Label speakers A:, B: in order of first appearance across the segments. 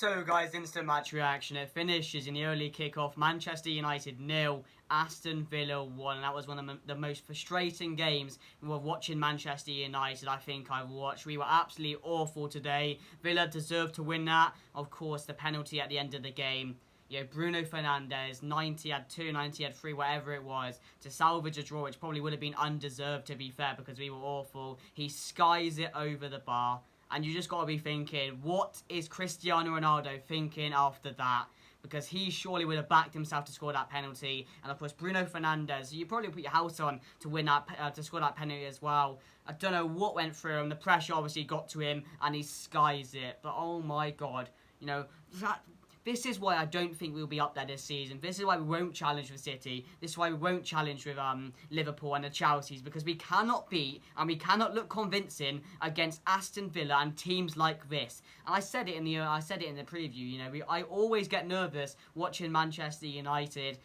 A: So guys, instant match reaction. It finishes in the early kickoff. Manchester United 0, Aston Villa 1. And that was one of the most frustrating games of watching Manchester United I think I've watched. We were absolutely awful today. Villa deserved to win that. Of course, the penalty at the end of the game. Bruno Fernandes, 90 had 2, 90 had 3, whatever it was, to salvage a draw, which probably would have been undeserved to be fair because we were awful. He skies it over the bar. And you just got to be thinking, what is Cristiano Ronaldo thinking after that? Because he surely would have backed himself to score that penalty. And of course, Bruno Fernandes, you probably put your house on to win that, to score that penalty as well. I don't know what went through him. The pressure obviously got to him, and he skies it. But oh my God, this is why I don't think we'll be up there this season. This is why we won't challenge with City. This is why we won't challenge with Liverpool and the Chelseas. Because we cannot beat and we cannot look convincing against Aston Villa and teams like this. And I said it in the preview. I always get nervous watching Manchester United.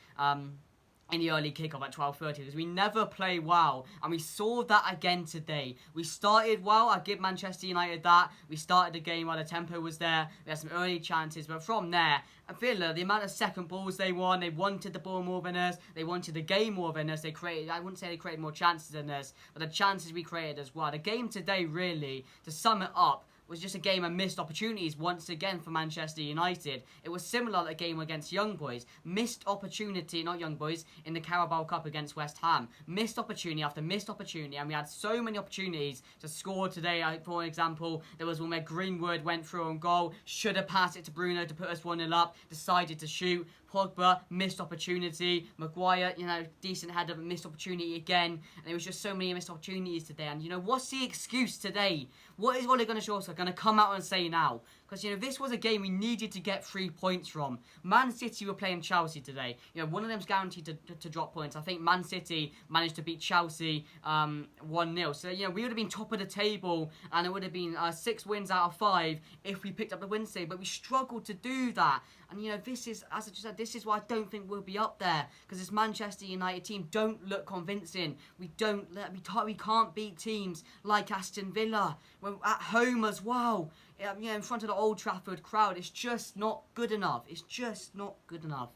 A: In the early kickoff at 12:30 because we never play well, and we saw that again today. We started well. I give Manchester United that. We started the game while the tempo was there. We had some early chances, but from there, Villa, the amount of second balls they wanted the ball more than us. They wanted the game more than us. I wouldn't say they created more chances than us, but the chances we created as well. The game today, really, to sum it up, was just a game of missed opportunities once again for Manchester United. It was similar to the game against Young Boys. Missed opportunity, not Young Boys, in the Carabao Cup against West Ham. Missed opportunity after missed opportunity, and we had so many opportunities to score today. For example, there was one where Greenwood went through on goal, should have passed it to Bruno to put us 1-0 up, decided to shoot. Pogba, missed opportunity. Maguire, decent header, but missed opportunity again. And there was just so many missed opportunities today. And, what's the excuse today? What is Ole Gunnar Solskjaer going to come out and say now? Because, this was a game we needed to get 3 points from. Man City were playing Chelsea today. One of them's guaranteed to drop points. I think Man City managed to beat Chelsea 1-0. So, we would have been top of the table, and it would have been 6 wins out of 5 if we picked up the wins today. But we struggled to do that. And, this is, as I just said, this is why I don't think we'll be up there. Because this Manchester United team don't look convincing. We can't beat teams like Aston Villa. We're at home as well. In front of the Old Trafford crowd. It's just not good enough. It's just not good enough.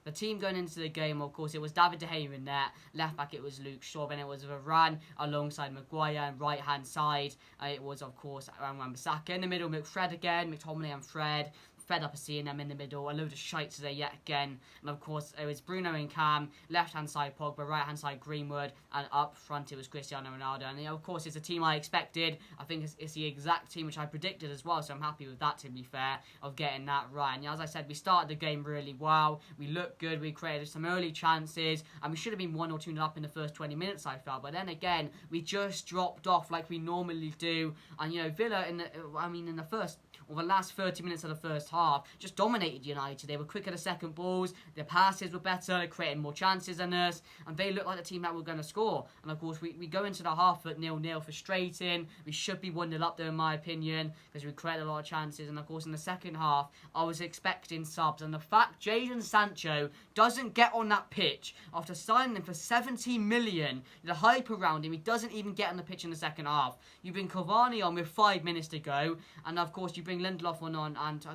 A: The team going into the game, of course, it was David De Gea in there. Left back, it was Luke Shaw. Then it was Varane alongside Maguire. And right hand side, it was, of course, Wan-Bissaka. In the middle, Fred again. McTominay and Fred. Fed up of seeing them in the middle. A load of shite today yet again. And of course, it was Bruno and Cam. Left-hand side, Pogba. Right-hand side, Greenwood. And up front, it was Cristiano Ronaldo. And of course, it's a team I expected. I think it's the exact team which I predicted as well. So I'm happy with that, to be fair, of getting that right. And as I said, we started the game really well. We looked good. We created some early chances. And we should have been 1 or 2 up in the first 20 minutes, I felt. But then again, we just dropped off like we normally do. And, Villa, in the last 30 minutes of the first half, just dominated United. They were quicker to second balls, their passes were better, they created more chances than us, and they looked like the team that were going to score. And of course, we go into the half at 0-0, frustrating. We should be 1-0 up there, in my opinion, because we created a lot of chances. And of course, in the second half, I was expecting subs. And the fact Jadon Sancho doesn't get on that pitch after signing him for 17 million, the hype around him, he doesn't even get on the pitch in the second half. You bring Cavani on with 5 minutes to go, and of course, you bring Lindelof on, and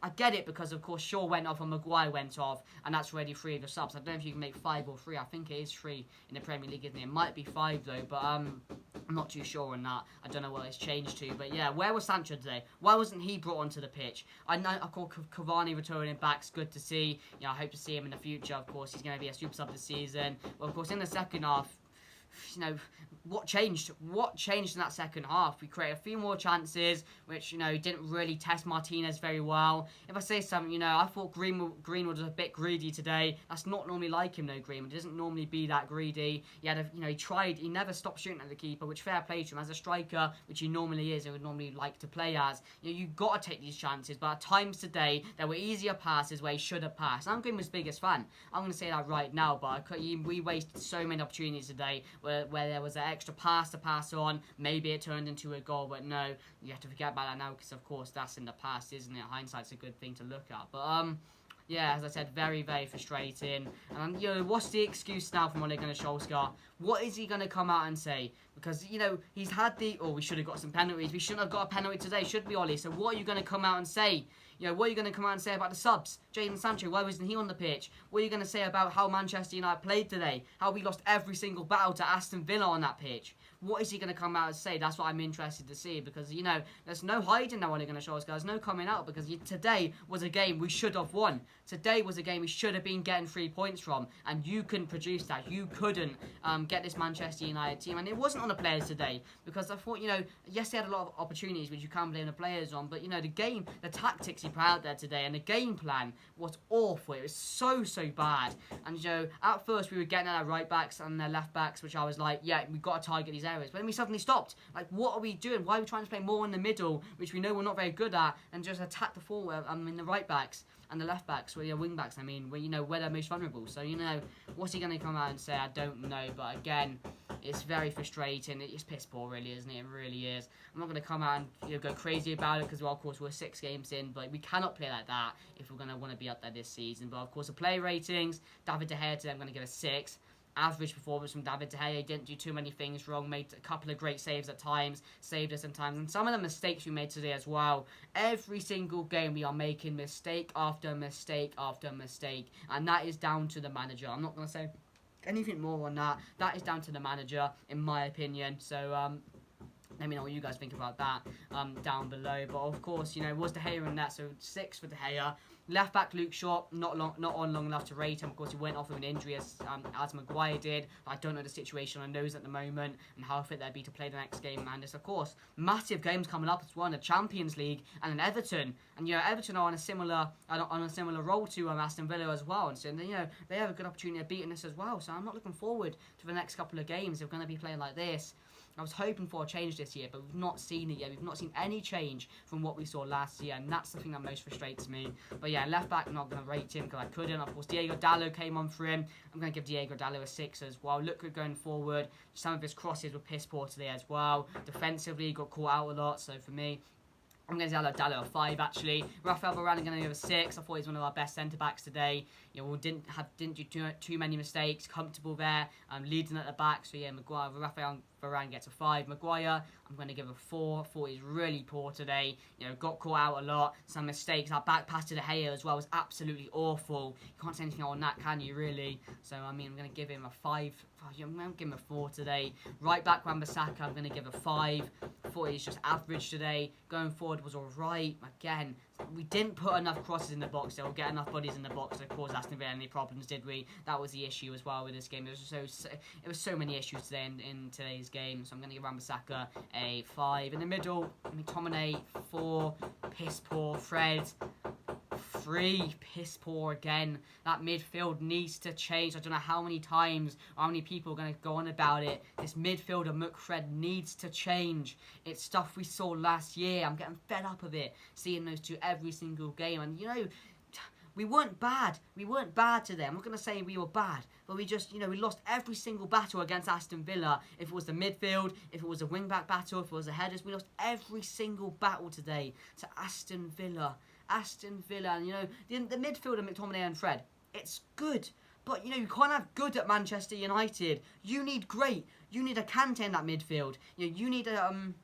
A: I get it because, of course, Shaw went off and Maguire went off, and that's already 3 of the subs. I don't know if you can make 5 or 3. I think it is 3 in the Premier League, isn't it? It might be 5, though, but I'm not too sure on that. I don't know what it's changed to, but yeah, where was Sancho today? Why wasn't he brought onto the pitch? I know, of course, Cavani returning back is good to see. I hope to see him in the future. Of course, he's going to be a super sub this season. But of course, in the second half, what changed? What changed in that second half? We created a few more chances, which, didn't really test Martinez very well. If I say something, I thought Greenwood was a bit greedy today. That's not normally like him, though, Greenwood. He doesn't normally be that greedy. He never stopped shooting at the keeper, which fair play to him. As a striker, which he normally is, he would normally like to play as. You've got to take these chances, but at times today, there were easier passes where he should have passed. I'm Greenwood's biggest fan. I'm going to say that right now, but we wasted so many opportunities today where there was an extra pass to pass on. Maybe it turned into a goal, but no, you have to forget about that now because, of course, that's in the past, isn't it? Hindsight's a good thing to look at. But Yeah, as I said, very, very frustrating. And, what's the excuse now from Ole Gunnar Solskjaer? What is he going to come out and say? Because, he's had we should have got some penalties. We shouldn't have got a penalty today, should we, Ole? So what are you going to come out and say? What are you going to come out and say about the subs? Jadon Sancho, why wasn't he on the pitch? What are you going to say about how Manchester United played today? How we lost every single battle to Aston Villa on that pitch? What is he going to come out and say? That's what I'm interested to see, because, there's no hiding now Ole Gunnar Solskjaer. There's no coming out, because today was a game we should have won. Today was a game we should have been getting 3 points from, and you couldn't produce that. You couldn't get this Manchester United team, and it wasn't on the players today, because I thought, yes, they had a lot of opportunities, which you can't blame the players on, but, the tactics he put out there today, and the game plan was awful. It was so, so bad, and, at first we were getting at our right backs and their left backs, which I was like, yeah, we've got to target these areas, but then we suddenly stopped. Like, what are we doing? Why are we trying to play more in the middle, which we know we're not very good at, and just attack the forward, the right backs and the left backs, or your wing backs, where they're most vulnerable. So, what's he going to come out and say? I don't know, but again, it's very frustrating. It's piss poor, really, isn't it? It really is. I'm not going to come out and go crazy about it, because, well, of course, we're 6 games in, but we cannot play like that if we're going to want to be up there this season. But, of course, the play ratings, David De Gea today, I'm going to give a 6. Average performance from David De Gea. He didn't do too many things wrong, made a couple of great saves at times, saved us sometimes, and some of the mistakes we made today as well. Every single game we are making mistake after mistake after mistake, and that is down to the manager. I'm not going to say anything more on that. That is down to the manager, in my opinion. So, let me know what you guys think about that down below. But of course, it was De Gea in that, so 6 for De Gea. Left back Luke Shaw, not on long enough to rate him. Of course, he went off with an injury as Maguire did. I don't know the situation on those at the moment and how fit they'd be to play the next game. And there's, of course, massive games coming up as well in the Champions League and in Everton. And Everton are on a similar role to Aston Villa as well. And so they have a good opportunity of beating us as well. So I'm not looking forward to the next couple of games. They're going to be playing like this. I was hoping for a change this year, but we've not seen it yet. We've not seen any change from what we saw last year, and that's the thing that most frustrates me. But yeah, left back, I'm not going to rate him because I couldn't. Of course, Diego Dallo came on for him. I'm going to give Diego Dallo a 6 as well. Look good going forward. Some of his crosses were piss poor today as well. Defensively, he got caught out a lot, so for me, I'm going to give Dallo a 5 actually. Rafael Varane, I'm going to give a 6. I thought he's one of our best centre backs today. Didn't do too many mistakes. Comfortable there. Leading at the back. So yeah, Rafael Varane gets a 5. Maguire, I'm going to give a 4. I thought he's really poor today. Got caught out a lot. Some mistakes. That back pass to De Gea as well was absolutely awful. You can't say anything on that, can you, really? So, I'm going to give him a 5. I'm going to give him a 4 today. Right back, Wan-Bissaka, I'm going to give a 5. I thought he's just average today. Going forward was alright. Again, we didn't put enough crosses in the box. Or get enough bodies in the box to cause Aston Villa any problems, did we? That was the issue as well with this game. It was so many issues today in today's game. So I'm going to give Wan-Bissaka a 5. In the middle, McTominay, 4. Piss poor. Fred, 3. Piss poor again. That midfield needs to change. I don't know how many times or how many people are going to go on about it. This midfielder, Fred, needs to change. It's stuff we saw last year. I'm getting fed up of it, seeing those two every single game. And, we weren't bad. We weren't bad today. I'm not going to say we were bad, but we just, we lost every single battle against Aston Villa. If it was the midfield, if it was a wing-back battle, if it was the headers, we lost every single battle today to Aston Villa. Aston Villa, and, the midfield of McTominay and Fred, it's good. But, you can't have good at Manchester United. You need great. You need a Kante in that midfield. You need a, I'm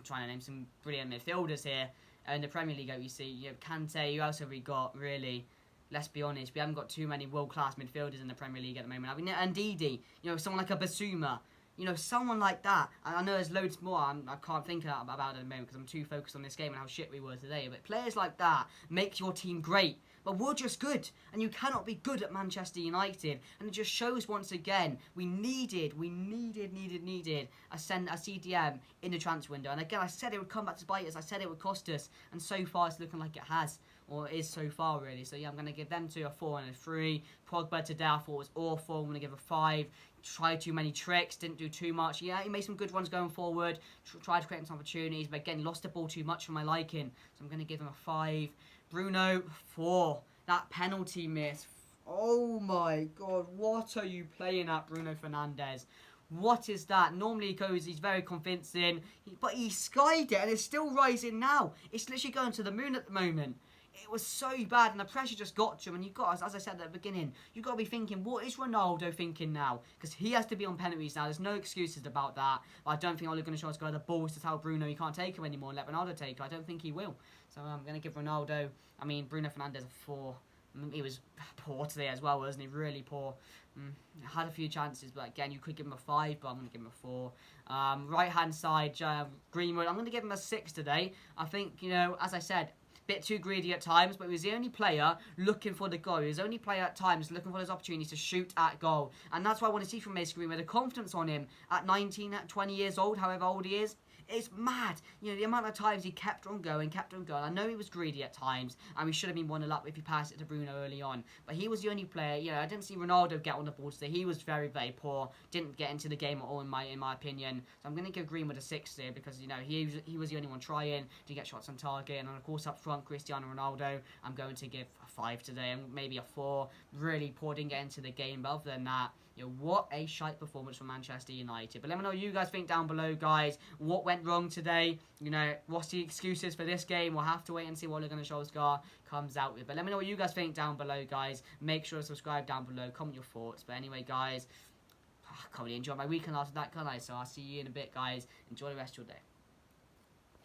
A: trying to name some brilliant midfielders here. In the Premier League, you see, Kante, who else have we got, really? Let's be honest, we haven't got too many world-class midfielders in the Premier League at the moment. And Ndidi, someone like a Basuma, someone like that. And I know there's loads more I can't think about it at the moment because I'm too focused on this game and how shit we were today. But players like that make your team great. But we're just good, and you cannot be good at Manchester United. And it just shows once again we needed a CDM in the transfer window. And again, I said it would come back to bite us. I said it would cost us, and so far it's looking like it has, or is so far really. So yeah, I'm going to give them two a 4 and a 3. Pogba today I thought was awful. I'm going to give a 5. Tried too many tricks, didn't do too much. Yeah, he made some good runs going forward. Tried to create some opportunities, but again, lost the ball too much for my liking. So I'm going to give him a 5. Bruno, 4. That penalty miss. Oh my God, what are you playing at, Bruno Fernandes? What is that? Normally he's very convincing, but he skied it and it's still rising now. It's literally going to the moon at the moment. It was so bad, and the pressure just got to him. And you've got, as I said at the beginning, you've got to be thinking, what is Ronaldo thinking now? Because he has to be on penalties now. There's no excuses about that. I don't think Ole Gunnar Solskjaer's got the balls to tell Bruno he can't take him anymore and let Ronaldo take him. I don't think he will. So I'm going to give Ronaldo, Bruno Fernandes a 4. He was poor today as well, wasn't he? Really poor. Had a few chances, but again, you could give him a 5, but I'm going to give him a 4. Right-hand side, Greenwood, I'm going to give him a 6 today. I think, as I said, bit too greedy at times, but he was the only player looking for the goal. He was the only player at times looking for those opportunities to shoot at goal. And that's what I want to see from Mason Greenwood. The confidence on him at 19, at 20 years old, however old he is. It's mad. The amount of times he kept on going. I know he was greedy at times, and we should have been 1-0 up if he passed it to Bruno early on. But he was the only player. I didn't see Ronaldo get on the ball today. He was very, very poor. Didn't get into the game at all, in my opinion. So I'm going to give Greenwood a 6 there because, he was the only one trying to get shots on target. And of course, up front, Cristiano Ronaldo, I'm going to give a 5 today and maybe a 4. Really poor, didn't get into the game. But other than that, what a shite performance from Manchester United. But let me know what you guys think down below, guys. What went wrong today? What's the excuses for this game? We'll have to wait and see what Ole Gunnar Solskjaer comes out with. But let me know what you guys think down below, guys. Make sure to subscribe down below. Comment your thoughts. But anyway, guys, I can't really enjoy my weekend after that, can I? So I'll see you in a bit, guys. Enjoy the rest of your day.